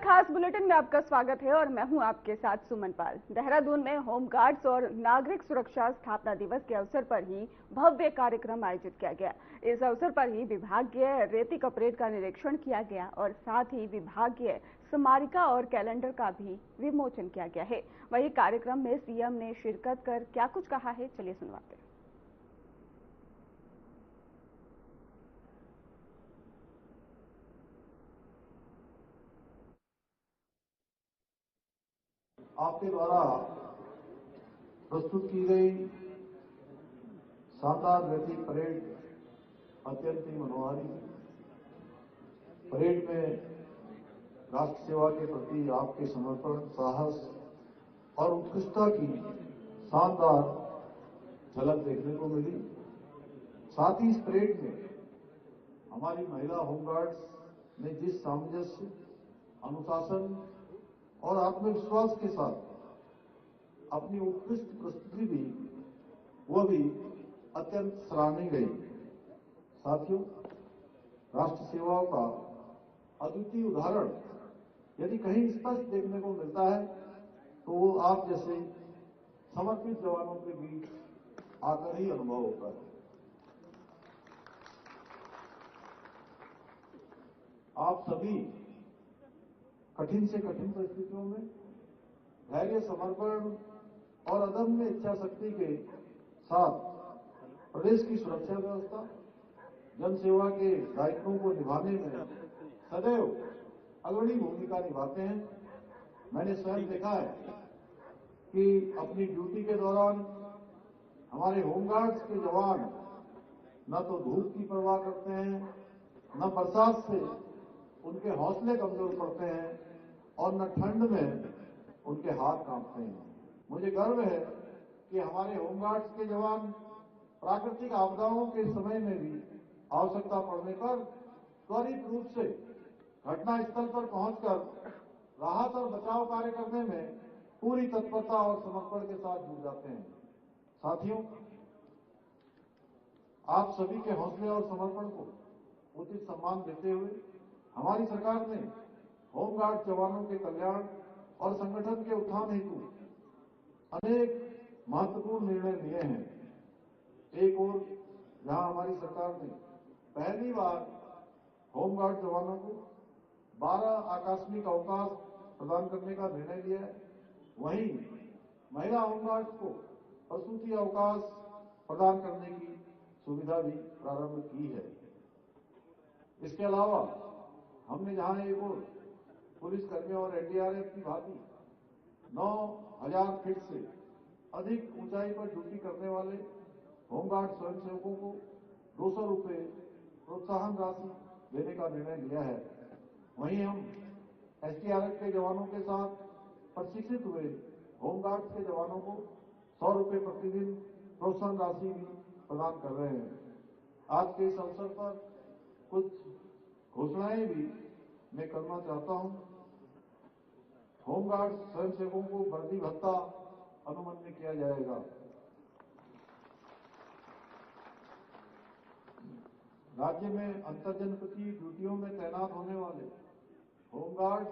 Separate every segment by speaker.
Speaker 1: खास बुलेटिन में आपका स्वागत है और मैं हूं आपके साथ सुमन पाल। देहरादून में होमगार्ड्स और नागरिक सुरक्षा स्थापना दिवस के अवसर पर ही भव्य कार्यक्रम आयोजित किया गया। इस अवसर पर ही विभागीय रेती का परेड का निरीक्षण किया गया और साथ ही विभागीय स्मारिका और कैलेंडर का भी विमोचन किया गया है। वहीं कार्यक्रम में सीएम ने शिरकत कर क्या कुछ कहा है, चलिए सुनवाते हैं।
Speaker 2: आपके द्वारा प्रस्तुत की गई शानदार रेती परेड अत्यंत ही मनोहारी थी। परेड में राष्ट्र सेवा के प्रति आपके समर्पण, साहस और उत्कृष्टता की शानदार झलक देखने को मिली। साथ ही इस परेड में हमारी महिला होमगार्ड्स ने जिस सामंजस्य, अनुशासन और आत्मविश्वास के साथ अपनी उत्कृष्ट प्रस्तुति दी, वह भी अत्यंत सराहनीय गई। साथियों, राष्ट्र सेवाओं का अद्वितीय उदाहरण यदि कहीं स्पष्ट देखने को मिलता है तो वो आप जैसे समर्पित जवानों के बीच आकर ही अनुभव होता है। आप सभी कठिन से कठिन परिस्थितियों में धैर्य, समर्पण और अदम्य इच्छा शक्ति के साथ प्रदेश की सुरक्षा व्यवस्था, जन सेवा के दायित्वों को निभाने में सदैव अग्रणी भूमिका निभाते हैं। मैंने स्वयं देखा है कि अपनी ड्यूटी के दौरान हमारे होमगार्ड्स के जवान न तो धूप की परवाह करते हैं, न बरसात से उनके हौसले कमजोर पड़ते हैं और न ठंड में उनके हाथ कांपते हैं। मुझे गर्व है कि हमारे होमगार्ड्स के जवान प्राकृतिक आपदाओं के समय में भी आवश्यकता पड़ने पर त्वरित रूप से घटनास्थल पर पहुंचकर राहत और बचाव कार्य करने में पूरी तत्परता और समर्पण के साथ जुट जाते हैं। साथियों, आप सभी के हौसले और समर्पण को उचित सम्मान देते हुए हमारी सरकार ने होमगार्ड जवानों के कल्याण और संगठन के उत्थान हेतु अनेक महत्वपूर्ण निर्णय लिए हैं। एक ओर जहां हमारी सरकार ने पहली बार होमगार्ड जवानों को 12 आकस्मिक अवकाश प्रदान करने का निर्णय लिया है, वहीं महिला होमगार्ड्स को प्रसूति अवकाश प्रदान करने की सुविधा भी प्रारंभ की है। इसके अलावा हमने जहां एक ओर पुलिस कर्मियों और एनडीआरएफ की भांति 9,000 फीट से अधिक ऊंचाई पर ड्यूटी करने वाले होमगार्ड स्वयंसेवकों को 200 रुपये प्रोत्साहन राशि देने का निर्णय लिया है, वहीं हम एसडीआरएफ के जवानों के साथ प्रशिक्षित हुए होमगार्ड के जवानों को 100 रुपये प्रतिदिन प्रोत्साहन राशि भी प्रदान कर रहे हैं। आज के इस अवसर पर कुछ घोषणाएं भी मैं करना चाहता हूं। होमगार्ड स्वयंसेवकों को वर्दी भत्ता अनुमन्य किया जाएगा। राज्य में अंतरजनपदीय ड्यूटियों में तैनात होने वाले होमगार्ड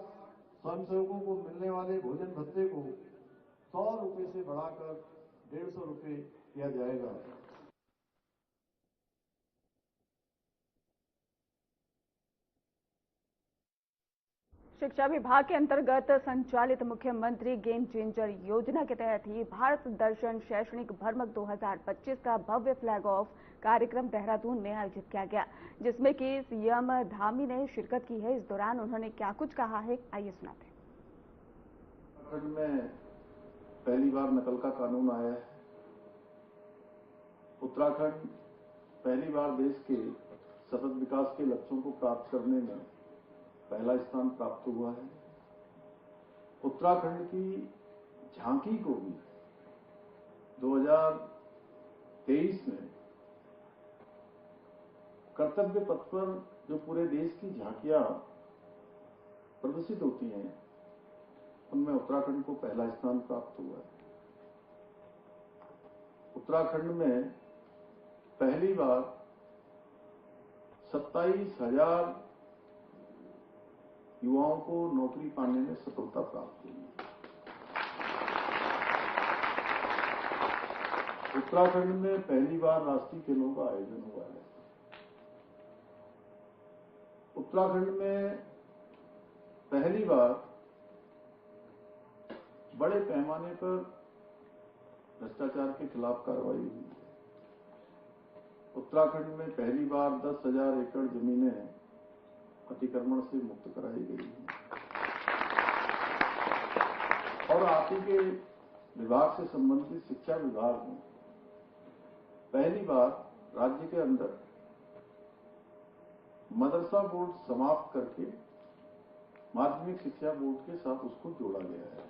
Speaker 2: स्वयंसेवकों को मिलने वाले भोजन भत्ते को 100 रुपये से बढ़ाकर 150 रुपये किया जाएगा।
Speaker 1: शिक्षा विभाग के अंतर्गत संचालित मुख्यमंत्री गेम चेंजर योजना के तहत ही भारत दर्शन शैक्षणिक भ्रमण 2025 का भव्य फ्लैग ऑफ कार्यक्रम देहरादून में आयोजित किया गया, जिसमें कि सीएम धामी ने शिरकत की है। इस दौरान उन्होंने क्या कुछ कहा है, आइए सुनाते हैं।
Speaker 2: उत्तराखंड में पहली बार नकल का कानून आया है। उत्तराखंड पहली बार देश के सतत विकास के लक्ष्यों को प्राप्त करने में पहला स्थान प्राप्त हुआ है। उत्तराखंड की झांकी को भी 2023 में कर्तव्य पथ पर जो पूरे देश की झांकियां प्रदर्शित होती हैं, उनमें उत्तराखंड को पहला स्थान प्राप्त हुआ है। उत्तराखंड में पहली बार 27,000
Speaker 3: युवाओं को नौकरी पाने में सफलता प्राप्त हुई। उत्तराखंड में पहली बार राष्ट्रीय खेलों का आयोजन हुआ है। उत्तराखंड में पहली बार बड़े पैमाने पर भ्रष्टाचार के खिलाफ कार्रवाई हुई है। उत्तराखंड में पहली बार 10,000 एकड़ जमीनें अतिक्रमण से मुक्त कराई गई हैं और आप ही के विभाग से संबंधित शिक्षा विभाग में पहली बार राज्य के अंदर मदरसा बोर्ड समाप्त करके माध्यमिक शिक्षा बोर्ड के साथ उसको जोड़ा गया है।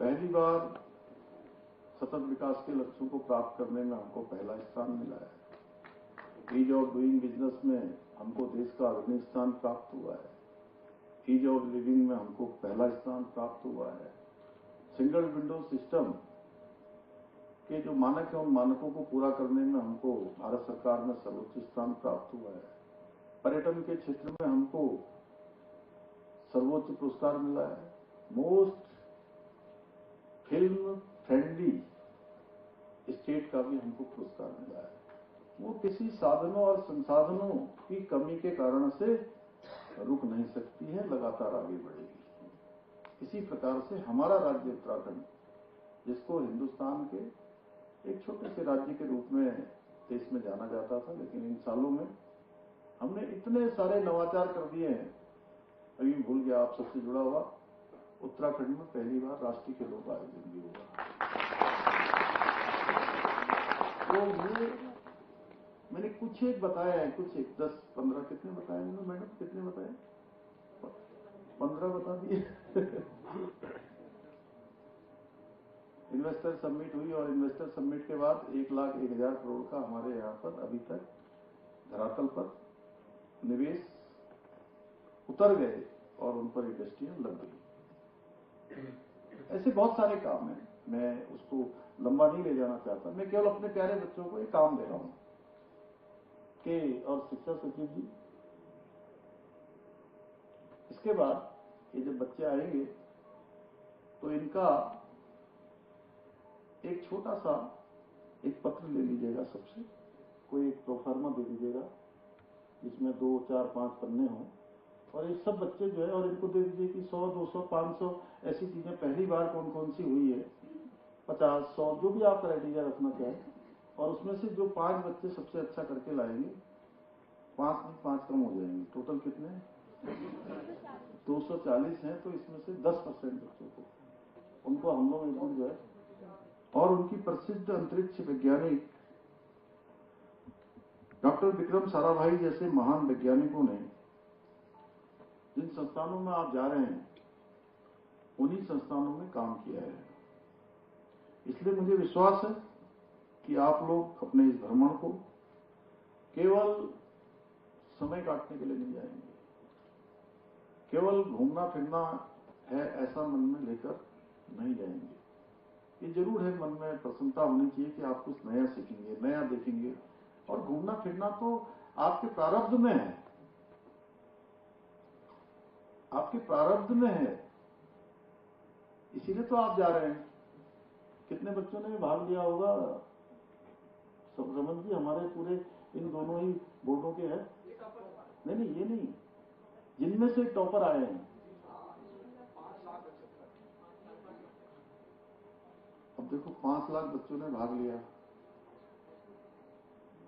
Speaker 3: पहली बार सतत विकास के लक्ष्यों को प्राप्त करने में हमको पहला स्थान मिला है। ईज ऑफ डूइंग बिजनेस में हमको देश का अग्रणी स्थान प्राप्त हुआ है। ईज ऑफ लिविंग में हमको पहला स्थान प्राप्त हुआ है। सिंगल विंडो सिस्टम के जो मानक है उन मानकों को पूरा करने में हमको भारत सरकार में सर्वोच्च स्थान प्राप्त हुआ है। पर्यटन के क्षेत्र में हमको सर्वोच्च पुरस्कार मिला है। मोस्ट फिल्म फ्रेंडली स्टेट का भी हमको पुरस्कार मिला है। वो किसी साधनों और संसाधनों की कमी के कारण से रुक नहीं सकती है, लगातार आगे बढ़ेगी। इसी प्रकार से हमारा राज्य उत्तराखंड, जिसको हिंदुस्तान के एक छोटे से राज्य के रूप में देश में जाना जाता था, लेकिन इन सालों में हमने इतने सारे नवाचार कर दिए हैं, अभी भूल गया आप सबसे जुड़ा हुआ, उत्तराखंड में पहली बार राष्ट्रीय खेलों का आयोजन भी हुआ। तो ये मैंने कुछ एक बताया है, कुछ एक 10-15 कितने बताए उन्होंने मैडम, कितने बताए? 15 बता दिए। इन्वेस्टर समिट हुई और इन्वेस्टर समिट के बाद 1,01,000 करोड़ का हमारे यहाँ पर अभी तक धरातल पर निवेश उतर गए और उन पर इंडस्ट्रियां लग गई। ऐसे बहुत सारे काम हैं, मैं उसको लंबा नहीं ले जाना चाहता। मैं केवल अपने प्यारे बच्चों को एक काम दे रहा हूं कि, और शिक्षा सचिव जी, इसके बाद ये जब बच्चे आएंगे तो इनका एक छोटा सा एक पत्र ले लीजिएगा सबसे, कोई एक प्रोफार्मा दे दीजिएगा जिसमें 2, 4, 5 पन्ने हों, और ये सब बच्चे जो है और इनको दे दीजिए कि 100, 200, 500 ऐसी चीजें पहली बार कौन कौन सी हुई है, 50, 100 जो भी आप क्राइटेरिया रखना चाहें, और उसमें से जो 5 बच्चे सबसे अच्छा करके लाएंगे, 5 नहीं 5 कम हो जाएंगे, टोटल कितने 240 हैं, तो इसमें से 10% बच्चों को उनको हम लोग एक दिन जो है, और उनकी प्रसिद्ध अंतरिक्ष वैज्ञानिक डॉक्टर विक्रम साराभाई जैसे महान वैज्ञानिकों ने जिन संस्थानों में आप जा रहे हैं उन्हीं संस्थानों में काम किया है। इसलिए मुझे विश्वास है कि आप लोग अपने इस भ्रमण को केवल समय काटने के लिए नहीं जाएंगे, केवल घूमना फिरना है ऐसा मन में लेकर नहीं जाएंगे। ये जरूर है, मन में प्रसन्नता होनी चाहिए कि आप कुछ नया सीखेंगे, नया देखेंगे, और घूमना फिरना तो आपके प्रारब्ध में है, आपके प्रारब्ध में है, इसीलिए तो आप जा रहे हैं। कितने बच्चों ने भाग लिया होगा रमन जी, हमारे पूरे इन दोनों ही बोर्डों के हैं? नहीं, ये नहीं, जिनमें से टॉपर आए हैं। अब देखो 5 लाख बच्चों ने भाग लिया,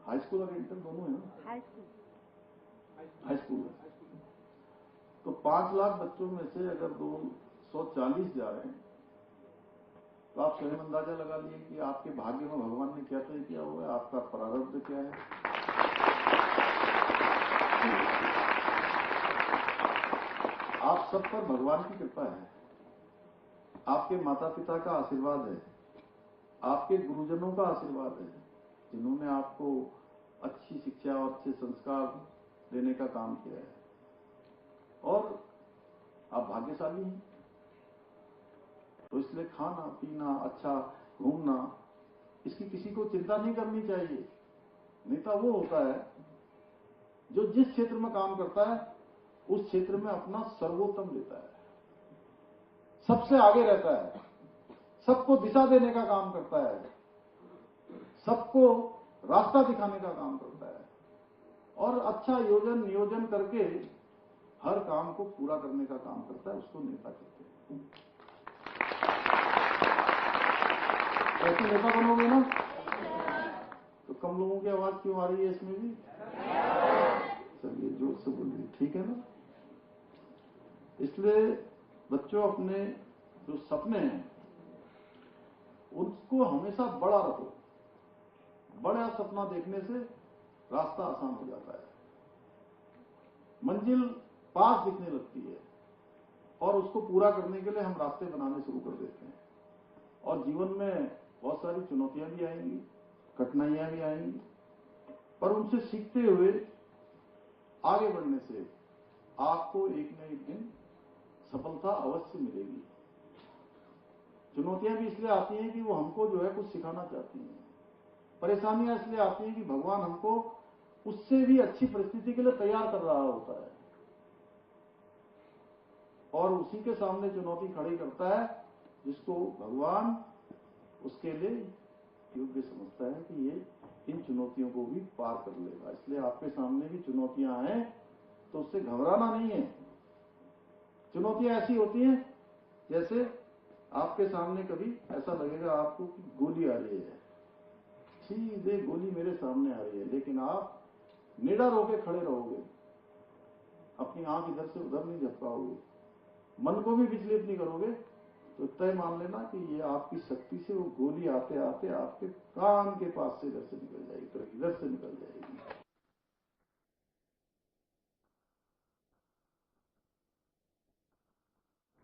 Speaker 3: हाई स्कूल और इंटर दोनों है ना? हाई स्कूल है। तो 5 लाख बच्चों में से अगर 240 जा रहे हैं, तो आप स्वयं अंदाजा लगा लिए कि आपके भाग्य में भगवान ने क्या तय किया हुआ है, आपका प्रारब्ध क्या है। आप सब पर भगवान की कृपा है, आपके माता पिता का आशीर्वाद है, आपके गुरुजनों का आशीर्वाद है, जिन्होंने आपको अच्छी शिक्षा और अच्छे संस्कार देने का काम किया है, और आप भाग्यशाली हैं। तो इसलिए खाना पीना, अच्छा घूमना, इसकी किसी को चिंता नहीं करनी चाहिए। नेता वो होता है जो जिस क्षेत्र में काम करता है उस क्षेत्र में अपना सर्वोत्तम देता है, सबसे आगे रहता है, सबको दिशा देने का काम करता है, सबको रास्ता दिखाने का काम करता है और अच्छा योजन नियोजन करके हर काम को पूरा करने का काम करता है। उसको नेता कहते हैं। ऐसे नेता बनोगे ना तो कम लोगों की आवाज क्यों आ रही है इसमें भी? चलिए जोर से बोलिए, ठीक है ना? इसलिए बच्चों अपने जो सपने हैं उसको हमेशा बड़ा रखो। बड़ा सपना देखने से रास्ता आसान हो जाता है, मंजिल पास दिखने लगती है और उसको पूरा करने के लिए हम रास्ते बनाने शुरू कर देते हैं। और जीवन में बहुत सारी चुनौतियां भी आएंगी, कठिनाइयां भी आएंगी, पर उनसे सीखते हुए आगे बढ़ने से आपको एक न एक दिन सफलता अवश्य मिलेगी। चुनौतियां भी इसलिए आती हैं कि वो हमको जो है कुछ सिखाना चाहती हैं। परेशानियां इसलिए आती हैं कि भगवान हमको उससे भी अच्छी परिस्थिति के लिए तैयार कर रहा होता है और उसी के सामने चुनौती खड़ी करता है जिसको भगवान उसके लिए योग्य समझता है कि ये इन चुनौतियों को भी पार कर लेगा। इसलिए आपके सामने भी चुनौतियां आए तो उससे घबराना नहीं है। चुनौतियां ऐसी होती हैं जैसे आपके सामने कभी ऐसा लगेगा आपको कि गोली आ रही है, सीधे गोली मेरे सामने आ रही है, लेकिन आप निडर होकर खड़े रहोगे, अपनी आंख इधर से उधर नहीं झपकाओगे, मन को भी विचलित नहीं करोगे, तो तय मान लेना कि ये आपकी शक्ति से वो गोली आते आते आपके कान के पास से इधर से निकल जाएगी, तो इधर से निकल जाएगी।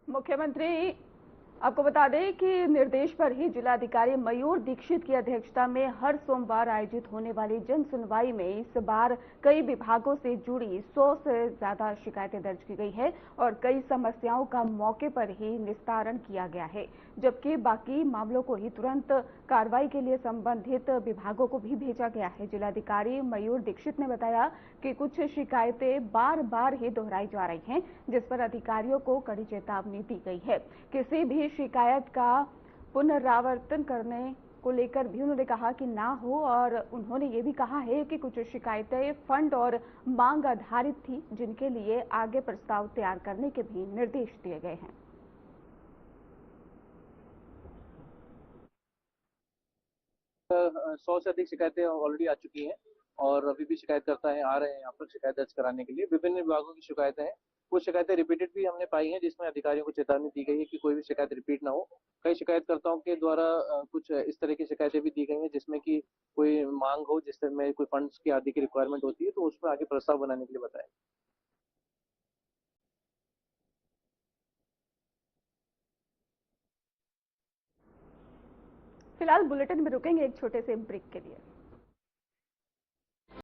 Speaker 1: मुख्यमंत्री आपको बता दें कि निर्देश पर ही जिलाधिकारी मयूर दीक्षित की अध्यक्षता में हर सोमवार आयोजित होने वाली जन सुनवाई में इस बार कई विभागों से जुड़ी 100 से ज्यादा शिकायतें दर्ज की गई है और कई समस्याओं का मौके पर ही निस्तारण किया गया है, जबकि बाकी मामलों को ही तुरंत कार्रवाई के लिए संबंधित विभागों को भी भेजा गया है। जिलाधिकारी मयूर दीक्षित ने बताया कि कुछ शिकायतें बार बार ही दोहराई जा रही हैं, जिस पर अधिकारियों को कड़ी चेतावनी दी गई है। किसी भी शिकायत का पुनरावर्तन करने को लेकर भी उन्होंने कहा कि ना हो और उन्होंने ये भी कहा है कि कुछ शिकायतें फंड और मांग आधारित थी, जिनके लिए आगे प्रस्ताव तैयार करने के भी निर्देश दिए गए हैं।
Speaker 4: 100 से अधिक शिकायतें ऑलरेडी आ चुकी हैं और अभी भी शिकायतकर्ता आ रहे हैं यहाँ पर शिकायत दर्ज कराने के लिए। विभिन्न विभागों की शिकायतें हैं, कुछ शिकायतें रिपीटेड भी हमने पाई हैं, जिसमें अधिकारियों को चेतावनी दी गई है कि कोई भी शिकायत रिपीट ना हो। कई शिकायतकर्ताओं के द्वारा कुछ इस तरह की शिकायतें भी दी गई हैं जिसमें कि कोई मांग हो, जिसमें कोई फंड्स की आदि की रिक्वायरमेंट होती है, तो उसमें आगे प्रस्ताव बनाने के लिए बताया।
Speaker 1: 'फिलहाल बुलेटिन में रुकेंगे एक छोटे से ब्रेक के लिए।